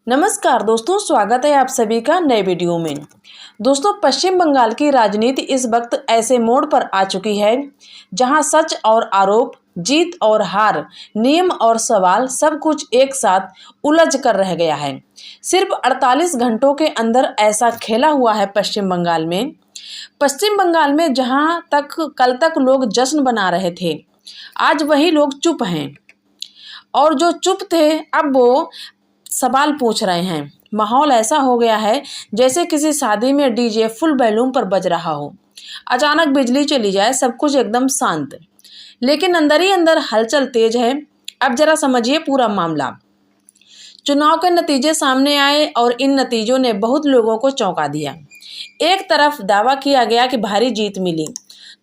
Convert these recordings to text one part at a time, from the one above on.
नमस्कार दोस्तों, स्वागत है आप सभी का नए वीडियो में। दोस्तों, पश्चिम बंगाल की राजनीति इस वक्त ऐसे मोड़ पर आ चुकी है जहां सच और आरोप, जीत और हार, नियम और सवाल सब कुछ एक साथ उलझ कर रह गया है। सिर्फ 48 घंटों के अंदर ऐसा खेला हुआ है पश्चिम बंगाल में। पश्चिम बंगाल में जहां तक कल तक लोग जश्न बना रहे थे, आज वही लोग चुप हैं। और जो चुप थे अब वो सवाल पूछ रहे हैं। माहौल ऐसा हो गया है जैसे किसी शादी में डीजे फुल वॉल्यूम पर बज रहा हो, अचानक बिजली चली जाए, सब कुछ एकदम शांत, लेकिन अंदर ही अंदर हलचल तेज है। अब जरा समझिए पूरा मामला। चुनाव के नतीजे सामने आए और इन नतीजों ने बहुत लोगों को चौंका दिया। एक तरफ दावा किया गया कि भारी जीत मिली,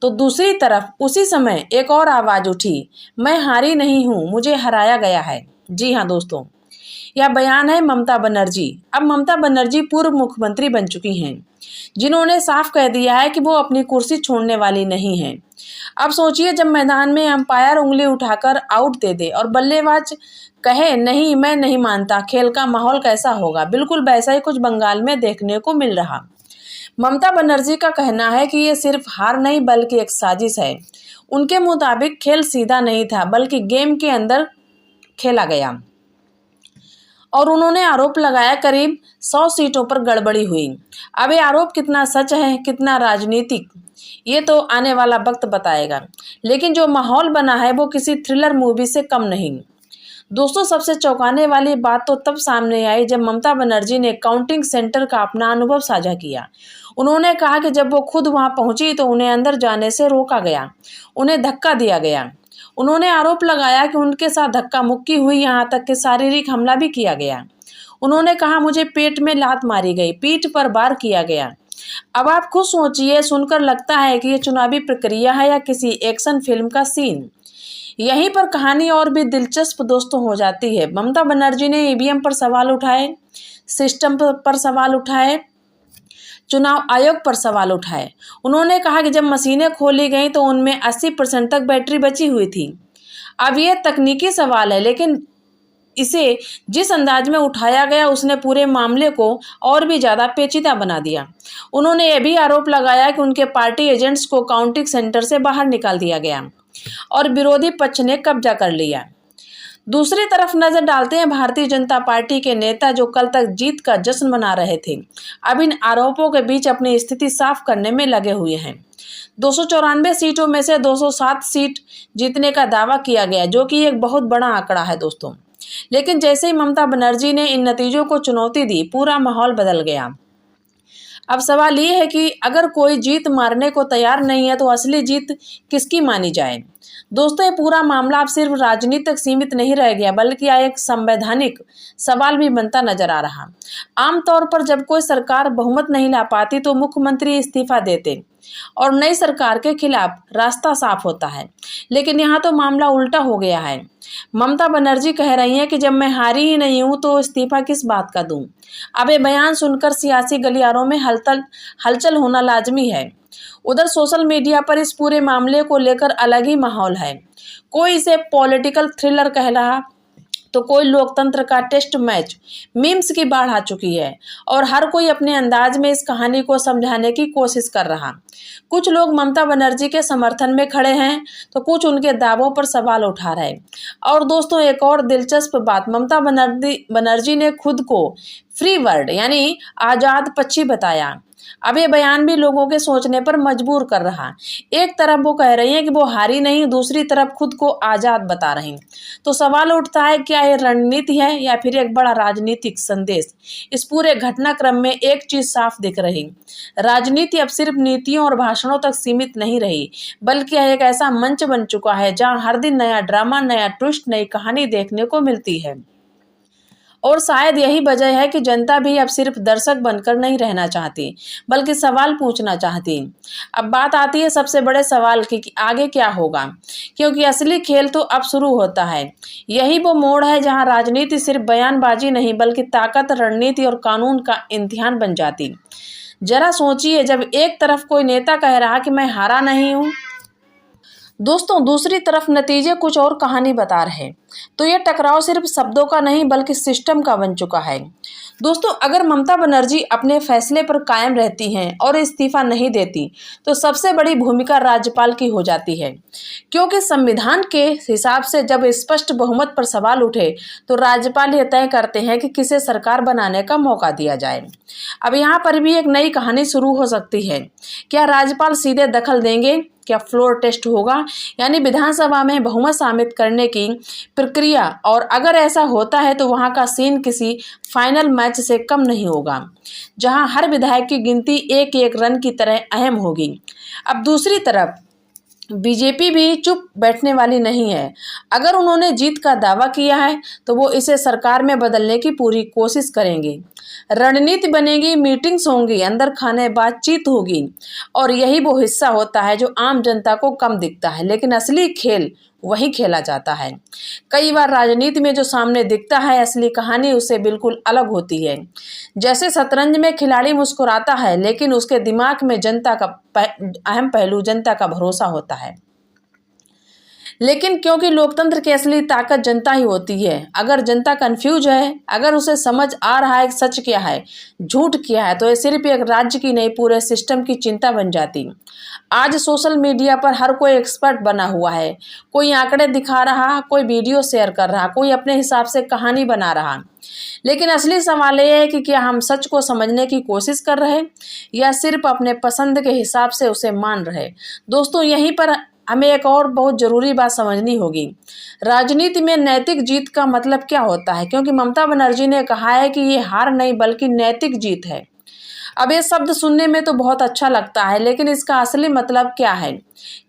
तो दूसरी तरफ उसी समय एक और आवाज उठी, मैं हारी नहीं हूं, मुझे हराया गया है। जी हाँ दोस्तों, यह बयान है ममता बनर्जी। अब ममता बनर्जी पूर्व मुख्यमंत्री बन चुकी हैं, जिन्होंने साफ कह दिया है कि वो अपनी कुर्सी छोड़ने वाली नहीं हैं। अब सोचिए, जब मैदान में अंपायर उंगली उठाकर आउट दे दे और बल्लेबाज कहे नहीं मैं नहीं मानता, खेल का माहौल कैसा होगा। बिल्कुल वैसा ही कुछ बंगाल में देखने को मिल रहा। ममता बनर्जी का कहना है कि ये सिर्फ हार नहीं बल्कि एक साजिश है। उनके मुताबिक खेल सीधा नहीं था बल्कि गेम के अंदर खेला गया। और उन्होंने आरोप लगाया करीब 100 सीटों पर गड़बड़ी हुई। अब ये आरोप कितना सच है, कितना राजनीतिक, ये तो आने वाला वक्त बताएगा। लेकिन जो माहौल बना है वो किसी थ्रिलर मूवी से कम नहीं। दोस्तों, सबसे चौंकाने वाली बात तो तब सामने आई जब ममता बनर्जी ने काउंटिंग सेंटर का अपना अनुभव साझा किया। उन्होंने कहा कि जब वो खुद वहां पहुंची तो उन्हें अंदर जाने से रोका गया, उन्हें धक्का दिया गया। उन्होंने आरोप लगाया कि उनके साथ धक्का मुक्की हुई, यहाँ तक कि शारीरिक हमला भी किया गया। उन्होंने कहा, मुझे पेट में लात मारी गई, पीठ पर वार किया गया। अब आप खुद सोचिए, सुनकर लगता है कि ये चुनावी प्रक्रिया है या किसी एक्शन फिल्म का सीन। यहीं पर कहानी और भी दिलचस्प दोस्तों हो जाती है। ममता बनर्जी ने ईवीएम पर सवाल उठाए, सिस्टम पर सवाल उठाए, चुनाव आयोग पर सवाल उठाए। उन्होंने कहा कि जब मशीनें खोली गई तो उनमें 80% तक बैटरी बची हुई थी। अब ये तकनीकी सवाल है, लेकिन इसे जिस अंदाज में उठाया गया उसने पूरे मामले को और भी ज़्यादा पेचीदा बना दिया। उन्होंने ये भी आरोप लगाया कि उनके पार्टी एजेंट्स को काउंटिंग सेंटर से बाहर निकाल दिया गया और विरोधी पक्ष ने कब्जा कर लिया। दूसरी तरफ नजर डालते हैं भारतीय जनता पार्टी के नेता जो कल तक जीत का जश्न मना रहे थे, अब इन आरोपों के बीच अपनी स्थिति साफ करने में लगे हुए हैं। 294 सीटों में से 207 सीट जीतने का दावा किया गया, जो कि एक बहुत बड़ा आंकड़ा है दोस्तों। लेकिन जैसे ही ममता बनर्जी ने इन नतीजों को चुनौती दी, पूरा माहौल बदल गया। अब सवाल ये है कि अगर कोई जीत मारने को तैयार नहीं है तो असली जीत किसकी मानी जाए। दोस्तों, ये पूरा मामला अब सिर्फ राजनीति तक सीमित नहीं रह गया बल्कि यह एक संवैधानिक सवाल भी बनता नजर आ रहा। आमतौर पर जब कोई सरकार बहुमत नहीं ला पाती तो मुख्यमंत्री इस्तीफा देते और नई सरकार के खिलाफ रास्ता साफ होता है। लेकिन यहाँ तो मामला उल्टा हो गया है। ममता बनर्जी कह रही हैं कि जब मैं हारी ही नहीं हूँ तो इस्तीफा किस बात का दूं। अब ये बयान सुनकर सियासी गलियारों में हलचल होना लाजमी है। उधर सोशल मीडिया पर इस पूरे मामले को लेकर अलग ही माहौल है। कोई इसे पॉलिटिकल थ्रिलर कह रहा तो कोई लोकतंत्र का टेस्ट मैच। मीम्स की बाढ़ आ चुकी है और हर कोई अपने अंदाज में इस कहानी को समझाने की कोशिश कर रहा। कुछ लोग ममता बनर्जी के समर्थन में खड़े हैं तो कुछ उनके दावों पर सवाल उठा रहे। और दोस्तों, एक और दिलचस्प बात, ममता बनर्जी ने खुद को फ्री वर्ड यानी आजाद पक्षी बताया। अब ये बयान भी लोगों के सोचने पर मजबूर कर रहा। एक तरफ वो कह रही हैं कि वो हारी नहीं, दूसरी तरफ खुद को आजाद बता रही। तो सवाल उठता है, क्या ये रणनीति है या फिर एक बड़ा राजनीतिक संदेश। इस पूरे घटनाक्रम में एक चीज साफ दिख रही, राजनीति अब सिर्फ नीतियों और भाषणों तक सीमित नहीं रही बल्कि यह एक ऐसा मंच बन चुका है जहां हर दिन नया ड्रामा, नया ट्विस्ट, नई कहानी देखने को मिलती है। और शायद यही वजह है कि जनता भी अब सिर्फ दर्शक बनकर नहीं रहना चाहती बल्कि सवाल पूछना चाहती। अब बात आती है सबसे बड़े सवाल की कि आगे क्या होगा, क्योंकि असली खेल तो अब शुरू होता है। यही वो मोड़ है जहां राजनीति सिर्फ बयानबाजी नहीं बल्कि ताकत, रणनीति और कानून का इम्तिहान बन जाती। जरा सोचिए, जब एक तरफ कोई नेता कह रहा कि मैं हारा नहीं हूं दोस्तों दूसरी तरफ नतीजे कुछ और कहानी बता रहे हैं। तो ये टकराव सिर्फ शब्दों का नहीं बल्कि सिस्टम का बन चुका है। दोस्तों अगर ममता बनर्जी अपने फैसले पर कायम रहती हैं और इस्तीफा नहीं देती तो सबसे बड़ी भूमिका राज्यपाल की हो जाती है, क्योंकि संविधान के हिसाब से जब स्पष्ट बहुमत पर सवाल उठे तो राज्यपाल ये तय करते हैं कि किसे सरकार बनाने का मौका दिया जाए। अब यहाँ पर भी एक नई कहानी शुरू हो सकती है। क्या राज्यपाल सीधे दखल देंगे? क्या फ्लोर टेस्ट होगा, यानी विधानसभा में बहुमत साबित करने की प्रक्रिया? और अगर ऐसा होता है तो वहां का सीन किसी फाइनल मैच से कम नहीं होगा, जहां हर विधायक की गिनती एक एक रन की तरह अहम होगी। अब दूसरी तरफ बीजेपी भी चुप बैठने वाली नहीं है। अगर उन्होंने जीत का दावा किया है तो वो इसे सरकार में बदलने की पूरी कोशिश करेंगे। रणनीति बनेगी, मीटिंग्स होंगी, अंदर खाने बातचीत होगी, और यही वो हिस्सा होता है जो आम जनता को कम दिखता है, लेकिन असली खेल वही खेला जाता है। कई बार राजनीति में जो सामने दिखता है असली कहानी उससे बिल्कुल अलग होती है। जैसे शतरंज में खिलाड़ी मुस्कुराता है लेकिन उसके दिमाग में जनता का अहम पहलू जनता का भरोसा होता है। लेकिन क्योंकि लोकतंत्र की असली ताकत जनता ही होती है। अगर जनता कंफ्यूज है, अगर उसे समझ आ रहा है सच क्या है झूठ क्या है, तो ये सिर्फ एक राज्य की नहीं पूरे सिस्टम की चिंता बन जाती। आज सोशल मीडिया पर हर कोई एक्सपर्ट बना हुआ है। कोई आंकड़े दिखा रहा, कोई वीडियो शेयर कर रहा, कोई अपने हिसाब से कहानी बना रहा। लेकिन असली सवाल यह है कि क्या हम सच को समझने की कोशिश कर रहे या सिर्फ अपने पसंद के हिसाब से उसे मान रहे। दोस्तों यहीं पर हमें एक और बहुत जरूरी बात समझनी होगी। राजनीति में नैतिक जीत का मतलब क्या होता है, क्योंकि ममता बनर्जी ने कहा है कि ये हार नहीं बल्कि नैतिक जीत है। अब ये शब्द सुनने में तो बहुत अच्छा लगता है, लेकिन इसका असली मतलब क्या है?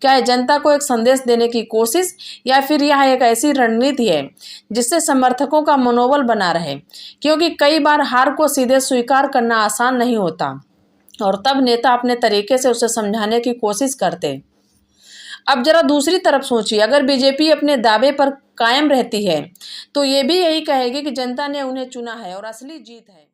क्या है जनता को एक संदेश देने की कोशिश, या फिर यह एक ऐसी रणनीति है जिससे समर्थकों का मनोबल बना रहे? क्योंकि कई बार हार को सीधे स्वीकार करना आसान नहीं होता, और तब नेता अपने तरीके से उसे समझाने की कोशिश करते। अब जरा दूसरी तरफ सोचिए, अगर बीजेपी अपने दावे पर कायम रहती है तो ये भी यही कहेगी कि जनता ने उन्हें चुना है और असली जीत है।